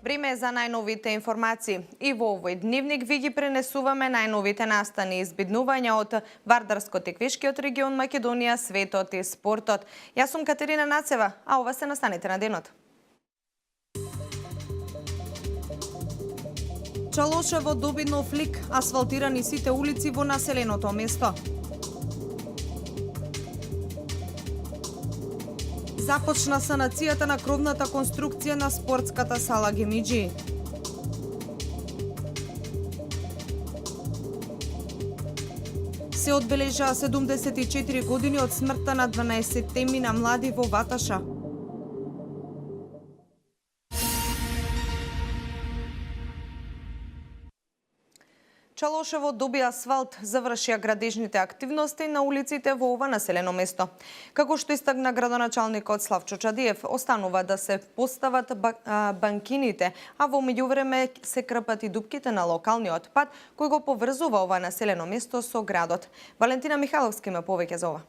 Време е за најновите информации. И во овој дневник ви ги пренесуваме најновите настани и избиднувања од Вардарско-теквешкиот регион Македонија, светот и спортот. Јас сум Катерина Нацева, а ова се настаните на денот. Чалошево доби нов лик, асфалтирани сите улици во населеното место. Започна санацијата на кровната конструкција на спортската сала Гемиџи. Се одбележаа 74 години од смртта на 12 мина млади во Ваташа. Чалошево доби асфалт, завршија градежните активности на улиците во ова населено место. Како што истакна градоначалникот Славчо Чадиев, останува да се постават банкините, а во меѓувреме се крпат и дупките на локалниот пат кој го поврзува ова населено место со градот. Валентина Михайловска има повеќе за ова.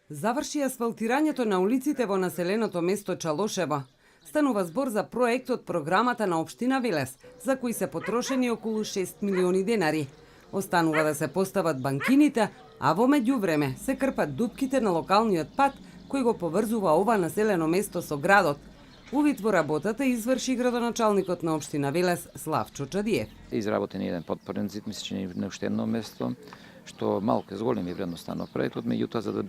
Заврши асфалтирањето на улиците во населеното место Чалошево. Станува збор за проект од програмата на општина Велес, за кој се потрошени околу 6 милиони денари. Останува да се постават банкините, а во меѓувреме се крпат дупките на локалниот пат кој го поврзува ова населено место со градот. Увид во работата изврши градоначалникот на општина Велес Славчо Чадиев. Изработен еден подпорен зид, мисля, че не уште едно место, што малку зголеми вредноста на проектот, меѓутоа за да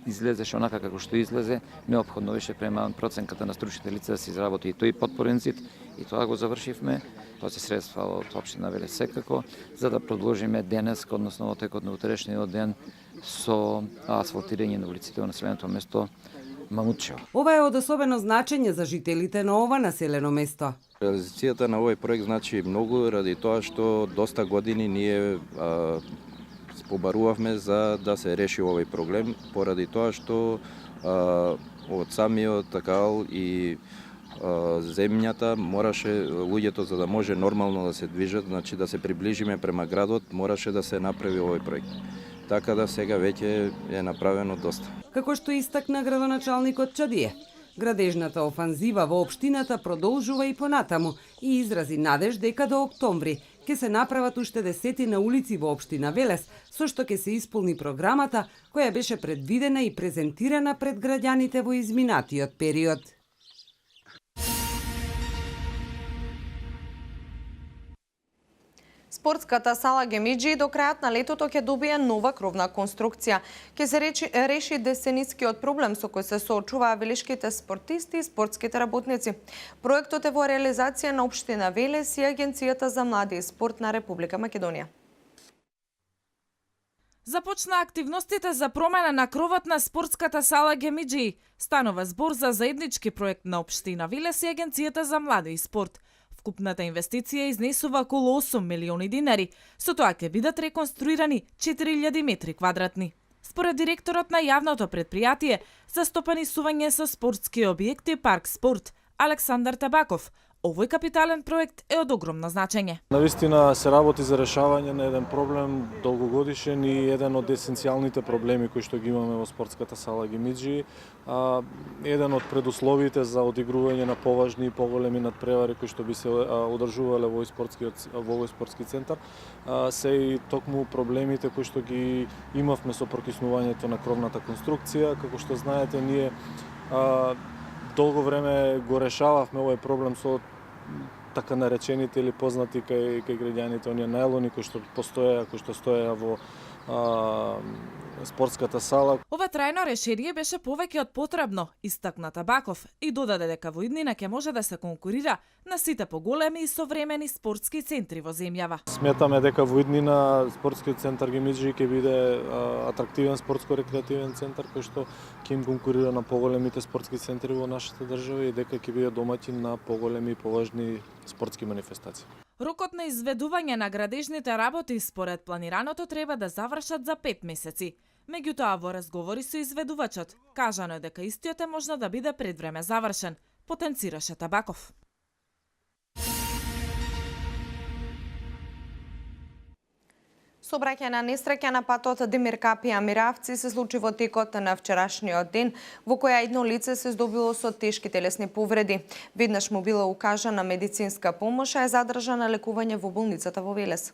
излезеше онака како што излезе, неопходно беше према проценката на стручните лица да се изработи и тој подпорен зид, и тоа го завршивме. Тоа се средства од општина Велес секако, за да продолжиме денес, односно во текот на утрешниот ден, со асфалтирање на улиците во населеното место Мамутчево. Ова е од особено значење за жителите на ова населено место. Реализацијата на овој проект значи многу ради тоа што доста години ние побарувавме за да се реши овој проблем, поради тоа што од самиот такал и земјата мораше луѓето за да може нормално да се движат, значи да се приближиме према градот, мораше да се направи овој проект. Така да сега веќе е направено доста. Како што истакна градоначалникот Чадиев, градежната офанзива во општината продолжува и понатаму и изрази надеж дека до октомври ќе се направат уште десетина улици во општина Велес, со што ќе се исполни програмата која беше предвидена и презентирана пред граѓаните во изминатиот период. Спортската сала Гемиџи до крајот на летото ќе добие нова кровна конструкција. Ќе се реши десенискиот проблем со кој се соочуваа велешките спортисти и спортските работници. Проектот е во реализација на општина Велес и Агенцијата за млади и спорт на Република Македонија. Започна активностите за промена на кровот на спортската сала Гемиџи. Станува збор за заеднички проект на општина Велес и Агенцијата за млади и спорт. Вкупната инвестиција изнесува околу 8 милиони динари, со тоа ќе бидат реконструирани 4000 метри квадратни. Според директорот на јавното претпријатие за стопанисување со спортски објекти Парк Спорт, Александар Табаков, овој капитален проект е од огромно значење. Навистина се работи за решавање на еден проблем долгогодишен и еден од есенцијалните проблеми кои што ги имаме во спортската сала Гемиџи. Еден од предусловите за одигрување на поважни и поголеми надпревари кои што би се одржувале во овој спортски центар се и токму проблемите кои што ги имавме со прокиснувањето на кровната конструкција. Како што знаете, ние долго време го решававме овој проблем со така наречените или познати кај граѓаните оние најлони кои што постоеа, кои што стоеа во спортската сала. Ова трајно решение беше повеќе од потребно, истакна Табаков и додаде дека во иднина ќе може да се конкурира на сите поголеми и современи спортски центри во земјава. Сметаме дека во иднина спортскиот центар Гемиджи ќе биде атрактивен спортско-рекреативен центар кој што ќе им конкурира на поголемите спортски центри во нашата држава и дека ќе биде домаќин на поголеми и поважни спортски манифестации. Рокот на изведување на градежните работи според планираното треба да завршат за 5 месеци. Меѓутоа, во разговори со изведувачот, кажано е дека истиот е можно да биде пред време завршен, потенцираше Табаков. Сообраќајна несреќа на патот Демир Капија Миравци се случи во текот на вчерашниот ден, во која едно лице се здобило со тешки телесни повреди. Веднаш му била укажана медицинска помош, а е задржана лекување во болницата во Велес.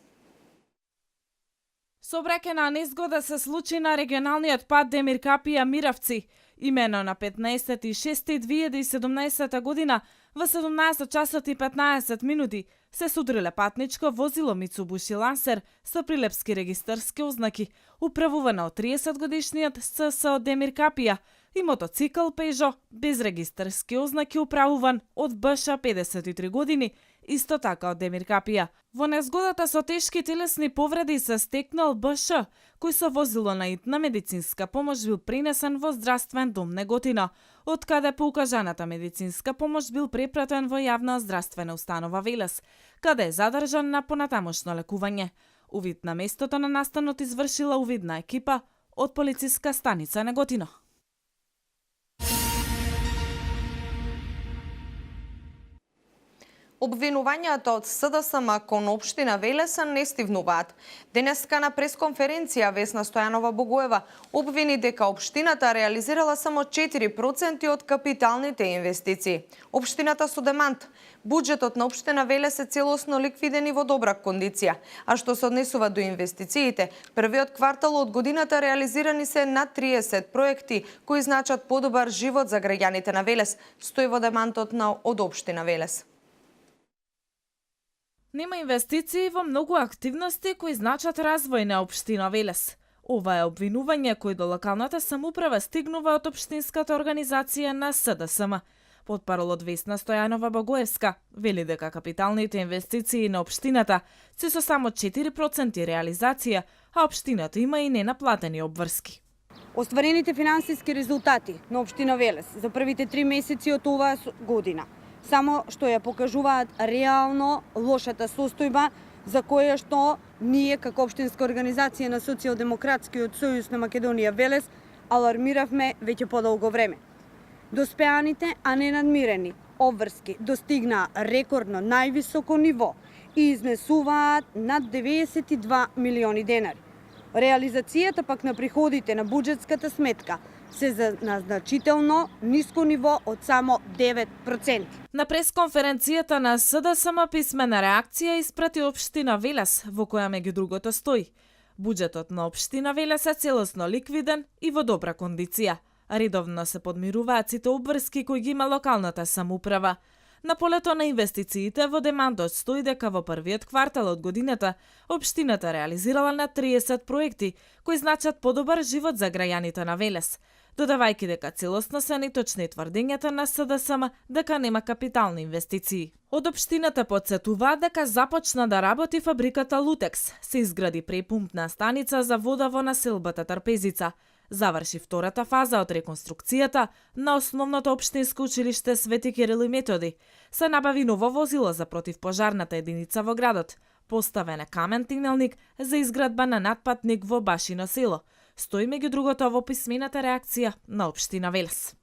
Сообраќајна незгода се случи на регионалниот пат Демир Капија Миравци. Имено на 15.6.2017 година во 17 часот и 15 минути се судриле патничко возило Мицубуши Лансер со прилепски регистарски ознаки, управувана од 30-годишниот СС Демир Капија и мотоцикл Пежо без регистарски ознаки управуван од БШ 53 години, исто така од Демир Капија. Во незгодата со тешки телесни повреди се стекнал БШ, кој со возило на итна медицинска помош бил пренесен во здравствен дом Неготино, од каде по укажаната медицинска помош бил препратен во јавна здравствена установа Велес, каде е задржан на понатамошно лекување. Увид на местото на настанот извршила увидна екипа од полициска станица Неготино. Обвинувањата од СДСМ кон општина Велеса не стивнуваат. Денеска на пресконференција Весна Стојанова Богоева обвини дека општината реализирала само 4% од капиталните инвестиции. Општината со демант: буџетот на општина Велес е целосно ликвиден и во добра кондиција, а што се однесува до инвестициите, првиот квартал од годината реализирани се над 30 проекти кои значат подобар живот за граѓаните на Велес, стои во демантот од општина Велес. Нема инвестиции во многу активности кои значат развој на општина Велес. Ова е обвинување кој до локалната самоуправа стигнува од општинската организација на СДСМ. Потпарол од Весна Стојанова Богоевска вели дека капиталните инвестиции на општината се со само 4% реализација, а општината има и ненаплатени обврски. Остварените финансиски резултати на општина Велес за првите 3 месеци од оваа година само што ја покажуваат реално лошата состојба за која што ние како општинска организација на Социјалдемократскиот сојуз на Македонија Велес алармиравме веќе подолго време. Доспеаните, а не надмирени обврски достигнаа рекордно највисоко ниво и изнесуваат над 92 милиони денари. Реализацијата пак на приходите на буџетската сметка се на значително ниско ниво од само 9%. На пресконференцијата на СДСМ писмена реакција испрати општина Велес, во која меѓу другото стои: буџетот на општина Велес е целосно ликвиден и во добра кондиција. Редовно се подмируваат сите обврски кои ги има локалната самоуправа. На полето на инвестициите во демантот стои дека во првиот квартал од годината општината реализирала на 30 проекти кои значат подобар живот за граѓаните на Велес, додавајќи дека целосно се неточни тврдењата на СДСМ дека нема капитални инвестиции. Од општината потсетуваат дека започна да работи фабриката Лутекс, се изгради препумпна станица за вода во населбата Трпезица, заврши втората фаза од реконструкцијата на основното општинско училиште Свети Кирил и Методи, се набави ново возило за противпожарната единица во градот, поставен е камен тинелник за изградба на надпатник во Башино село, стои меѓу другото во писмената реакција на општина Велес.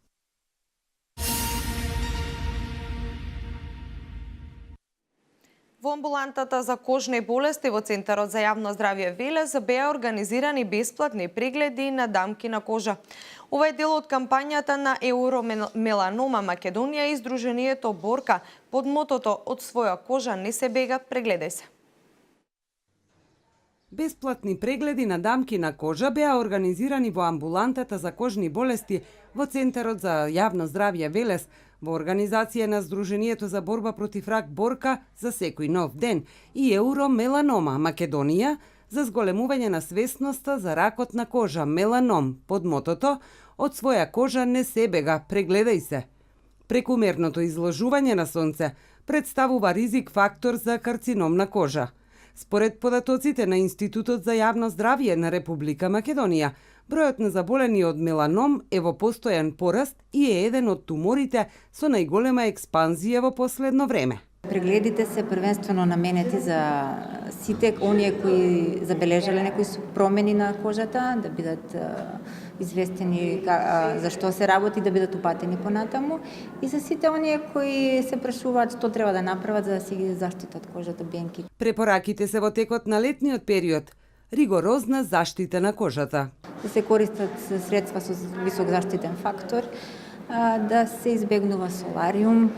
Во амбулантата за кожни болести во Центарот за јавно здравје Велес беа организирани бесплатни прегледи на дамки на кожа. Ова е дел од кампањата на Евромеланома Македонија и Сдруженијето Борка под мотото "Од своја кожа не се бега, прегледај се". Бесплатни прегледи на дамки на кожа беа организирани во амбулантата за кожни болести во Центарот за јавно здравје Велес во организација на Сдруженијето за борба против рак Борка за секој нов ден и Евромеланома Македонија за зголемување на свесноста за ракот на кожа, меланом, под мотото "Од своја кожа не се бега, прегледај се". Прекумерното изложување на сонце представува ризик фактор за карцином на кожа. Според податоците на Институтот за јавно здравје на Република Македонија, бројот на заболени од меланом е во постојан пораст и е еден од туморите со најголема експанзија во последно време. Прегледите се првенствено наменети за сите оние кои забележале некои промени на кожата, да бидат известени за што се работи, да бидат упатени понатаму, и за сите оние кои се прашуваат што треба да направат за да си ги заштитат кожата бенки. Препораките се во текот на летниот период. Ригорозна заштита на кожата. Да се користат средства со висок заштитен фактор, да се избегнува солариум,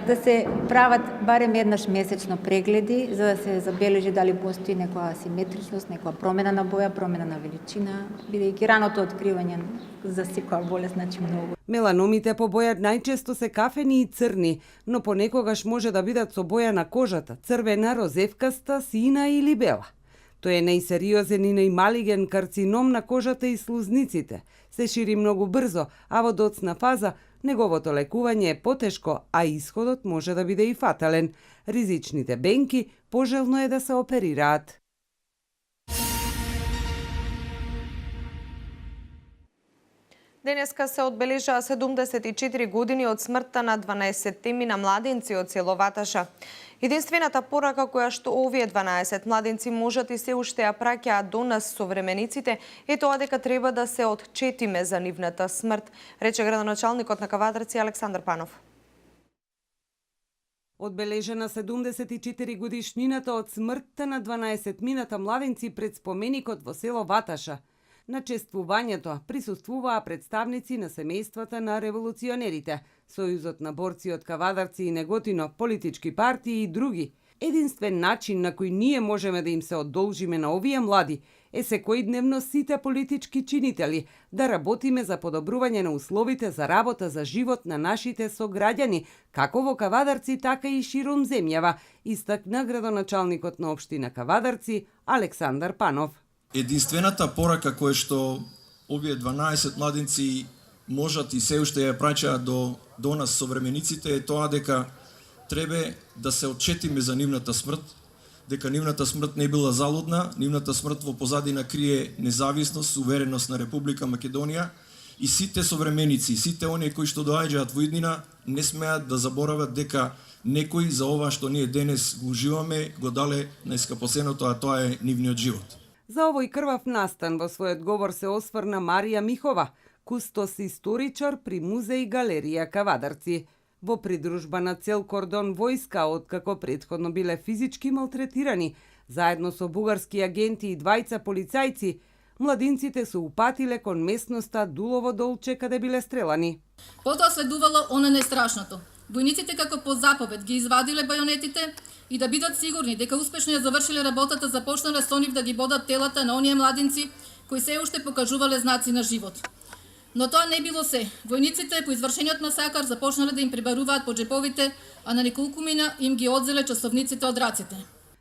да се прават барем еднаш месечно прегледи за да се забележи дали постои некоја асиметричност, некоја промена на боја, промена на величина, бидејќи раното откривање за секоја болест значи многу. Меланомите по боја најчесто се кафени и црни, но понекогаш може да бидат со боја на кожата, црвена, розевкаста, сина или бела. Тој е најсериозен и најмалиген карцином на кожата и слузниците. Се шири многу брзо, а во доцна фаза неговото лекување е потешко, а исходот може да биде и фатален. Ризичните бенки пожелно е да се оперираат. Денеска се одбележаа 74 години од смртта на 12 младенци од село Ваташа. Единствената порака која што овие 12 младенци можат и се уште ја праќаат до нас современиците е тоа дека треба да се отчетиме за нивната смрт, рече градоначалникот на Кавадарци Александар Панов. Одбележена 74 годишнината од смртта на 12 младенци пред споменикот во село Ваташа. На чествувањето присуствуваа представници на семејствата на револуционерите, Сојузот на борци од Кавадарци и Неготино, политички партии и други. Единствен начин на кој ние можеме да им се одолжиме на овие млади е секојдневно сите политички чинители да работиме за подобрување на условите за работа за живот на нашите сограѓани, како во Кавадарци, така и широм земјава, истакна градоначалникот на општина Кавадарци Александар Панов. Единствената порака која што овие 12 младенци можат и се уште ја праќаат до нас современиците е тоа дека треба да се отчетиме за нивната смрт, дека нивната смрт не била залудна, нивната смрт во позадина крие независност, сувереност на Република Македонија и сите современици, сите оние кои што доаѓаат во иднина не смеат да заборават дека некој за ова што ние денес го уживаме го дале најскапоценото, а тоа е нивниот живот. За овој крвав настан во својот говор се осврна Марија Михова, кустос историчар при Музеј Галерија Кавадарци. Во придружба на цел кордон војска, откако претходно биле физички малтретирани, заедно со бугарски агенти и двајца полицајци, младинците се упатиле кон местноста Дулово Долче каде биле стрелани. Потоа следувало оно најстрашното. Војниците како по заповед ги извадиле бајонетите и да бидат сигурни дека успешно ја завршиле работата, започнале со нив да ги бодат телата на оние младинци кои се уште покажувале знаци на живот. Но тоа не било се. Војниците по извршениот масакар започнале да им прибаруваат по джеповите, а на неколку мина им ги одзеле часовниците од раците.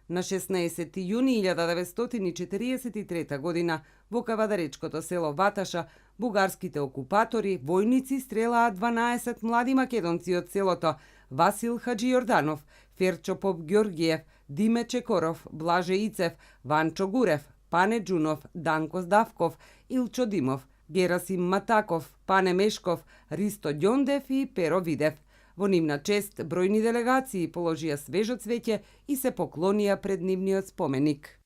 На 16 јуни 1943 година во Кавадаречкото село Ваташа бугарските окупатори, војници стрелаат 12 млади македонци од селото: Васил Хаджи Јорданов, Ферчо Поп Ѓоргиев, Диме Чекоров, Блаже Ицев, Ванчо Гурев, Пане Џунов, Данко Здавков, Илчо Димов, Герасим Матаков, Пане Мешков, Ристо Ѓондев и Перо Видев. Во нивна чест бројни делегации положија свежо цвеќе и се поклонија пред нивниот споменик.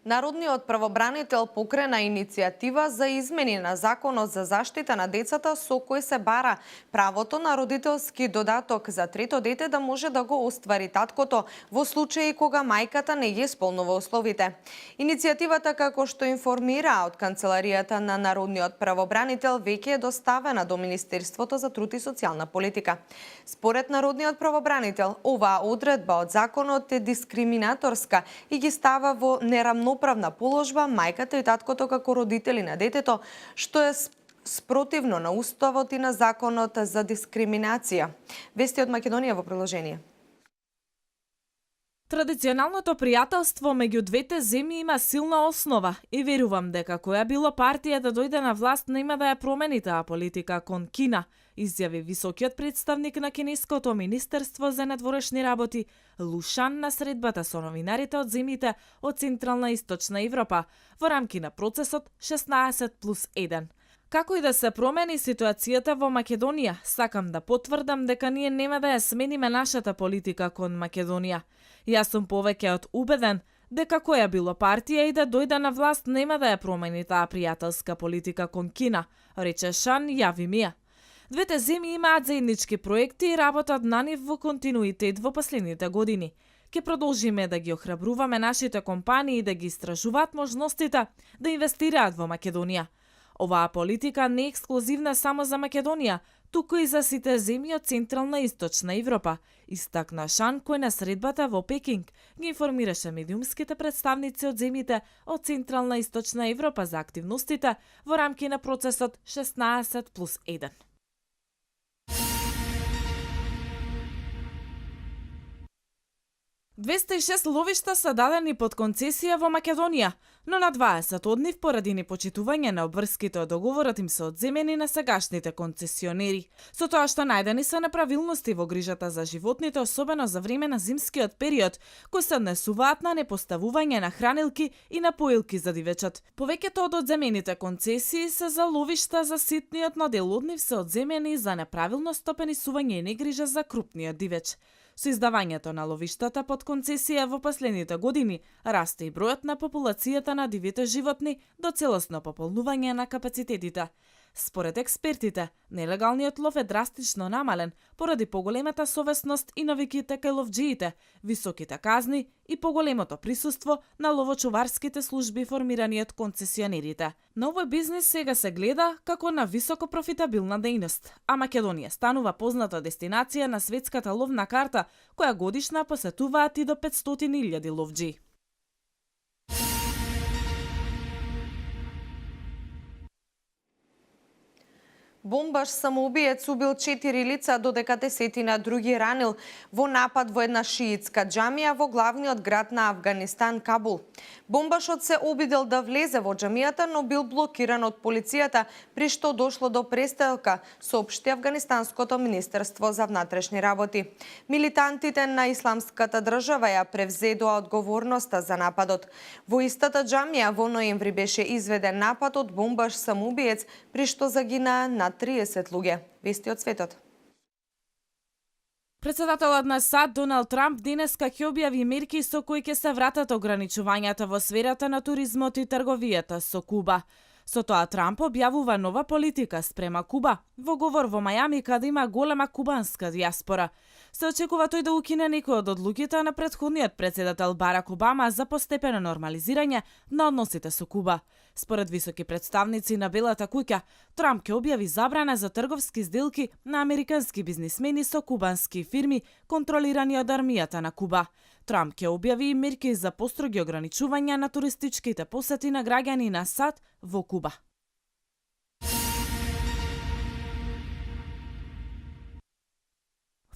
Народниот правобранител покрена иницијатива за измени на Законот за заштита на децата со кој се бара правото на родителски додаток за трето дете да може да го оствари таткото во случаи кога мајката не ги исполнува условите. Иницијативата, како што информира од Канцеларијата на Народниот правобранител, веќе е доставена до Министерството за труд и социјална политика. Според Народниот правобранител, оваа одредба од законот е дискриминаторска и ги става во неравноправна положба мајката и таткото како родители на детето, што е спротивно на уставот и на законот за дискриминација. Вести од Македонија во приложение. Традиционалното пријателство меѓу двете земји има силна основа и верувам дека која било партија да дојде на власт нема да ја промени таа политика кон Кина, изјави високиот представник на Кинеското министерство за надворешни работи Лу Шан на средбата со новинарите од земјите од Централна и Источна Европа во рамки на процесот 16+1. Како и да се промени ситуацијата во Македонија, сакам да потврдам дека ние нема да ја смениме нашата политика кон Македонија. Јас сум повеќе од убеден дека која било партија и да дојде на власт нема да ја промени таа пријателска политика кон Кина, рече Шан Јавимија. Двете земји имаат заеднички проекти и работат на нив во континуитет во последните години. Ке продолжиме да ги охрабруваме нашите компании да ги истражуваат можностите да инвестираат во Македонија. Оваа политика не е ексклузивна само за Македонија, туку и за сите земји од Централна и Источна Европа, истакна Шан кој на средбата во Пекинг ги информираше медиумските представници од земјите од Централна и Источна Европа за активностите во рамки на процесот 16+1. ...206 ловишта са дадени под концесија во Македонија, но на 20 од нив поради непочитување на обврските од договорот им се одземени на сегашните концесионери. Со тоа што најдени се неправилности во грижата за животните, особено за време на зимскиот период, кои се однесуваат на непоставување на хранилки и напоилки за дивечот. Повеќето од одземените концесии се за ловишта за ситниот, но дел од нив се одземени за неправилно стопенисување и негрижа за крупниот дивеч. Со издавањето на ловиштата под концесија во последните години, расте и бројот на популацијата на дивите животни до целосно пополнување на капацитетите. Според експертите, нелегалниот лов е драстично намален поради поголемата совесност и навиките кај ловџиите, високите казни и поголемото присуство на ловочуварските служби формирани од концесионерите. На овој бизнис сега се гледа како на високо профитабилна дејност, а Македонија станува позната дестинација на светската ловна карта, која годишна посетуваат и до 500.000 ловџии. Бомбаш самоубиец убил 4 лица, додека десетина други ранил во напад во една шиитска џамија во главниот град на Авганистан, Кабул. Бомбашот се обидел да влезе во џамијата, но бил блокиран од полицијата, при што дошло до престрелка, соопшти Авганистанското министерство за внатрешни работи. Милитантите на Исламската држава ја превзедоа одговорноста за нападот. Во истата џамија во ноември беше изведен напад од бомбаш самоубиец, при што загинаа на 30 луѓе. Вести од светот. Председателот на САД Доналд Трамп денеска ќе објави мерки со кои ќе се вратат ограничувањата во сферата на туризмот и трговијата со Куба. Со тоа Трамп објавува нова политика спрема Куба во говор во Мајами, каде има голема кубанска диаспора. Се очекува тој да укине некои од одлуките на претходниот председател Барак Обама за постепено нормализирање на односите со Куба. Според високи представници на Белата куќа, Трамп ќе објави забрана за трговски сделки на американски бизнисмени со кубански фирми контролирани од армијата на Куба. Трамп ќе објави и мерки за построги ограничувања на туристичките посети на граѓани на САД во Куба.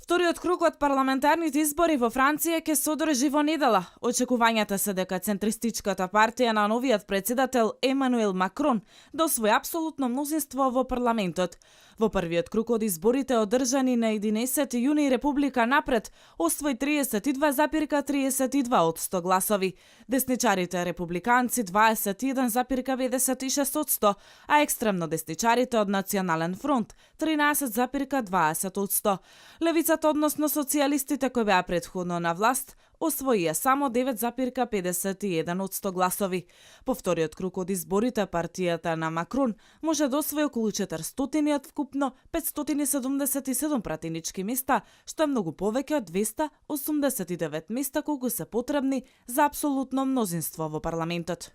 Вториот круг од парламентарните избори во Франција ќе се одржи во недела. Очекувањата се дека центристичката партија на новиот председател Емануел Макрон да освои апсолутно мнозинство во парламентот. Во првиот круг од изборите одржани на 11 јуни Република Напред освои 32,32 од 100 гласови. Десничарите републиканци 21,56 од 100, а екстремно десничарите од Национален фронт 13,20 од 100. Левицата, односно социјалистите кои беа претходно на власт, освоија само 9,51 од 100 гласови. По вториот круг од изборите, партијата на Макрон може да освои околу 400 од вкупно 577 пратенички места, што е многу повеќе од 289 места колку се потребни за апсолутно мнозинство во парламентот.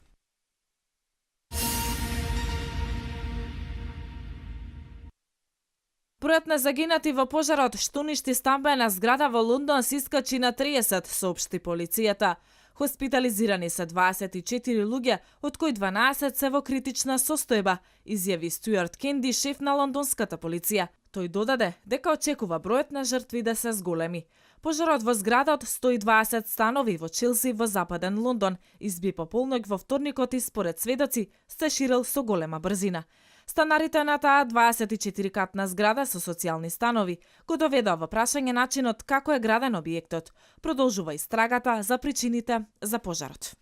Бројот на загинати во пожарот што уништи стамбена зграда во Лондон се искачи на 30, соопшти полицијата. Хоспитализирани се 24 луѓе, од кои 12 се во критична состојба, изјави Стюарт Кенди, шеф на лондонската полиција. Тој додаде дека очекува бројот на жртви да се зголеми. Пожарот во зграда од 120 станови во Челси во западен Лондон изби пополноќ во вторникот и според сведоци се ширил со голема брзина. Станарите на таа 24-катна зграда со социјални станови го доведоа во прашање начинот како е граден објектот. Продолжува истрагата за причините за пожарот.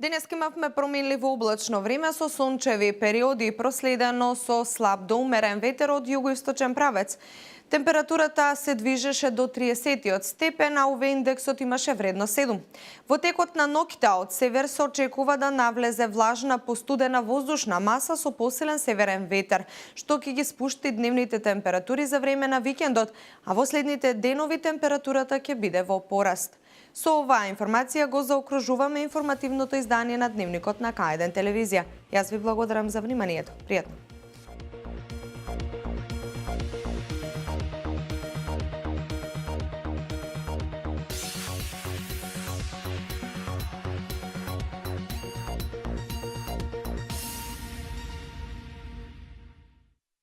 Денес имавме променливо облачно време со сончеви периоди, проследено со слаб до умерен ветер од југоисточен правец. Температурата се движеше до 30 степен, а УВ индексот имаше вредно 7. Во текот на ноќта од север се очекува да навлезе влажна постудена воздушна маса со посилен северен ветер, што ќе ги спушти дневните температури за време на викендот, а во следните денови температурата ќе биде во пораст. Со оваа информација го заокружуваме информативното издание на Дневникот на К1 телевизија. Јас ви благодарам за вниманието. Пријатно.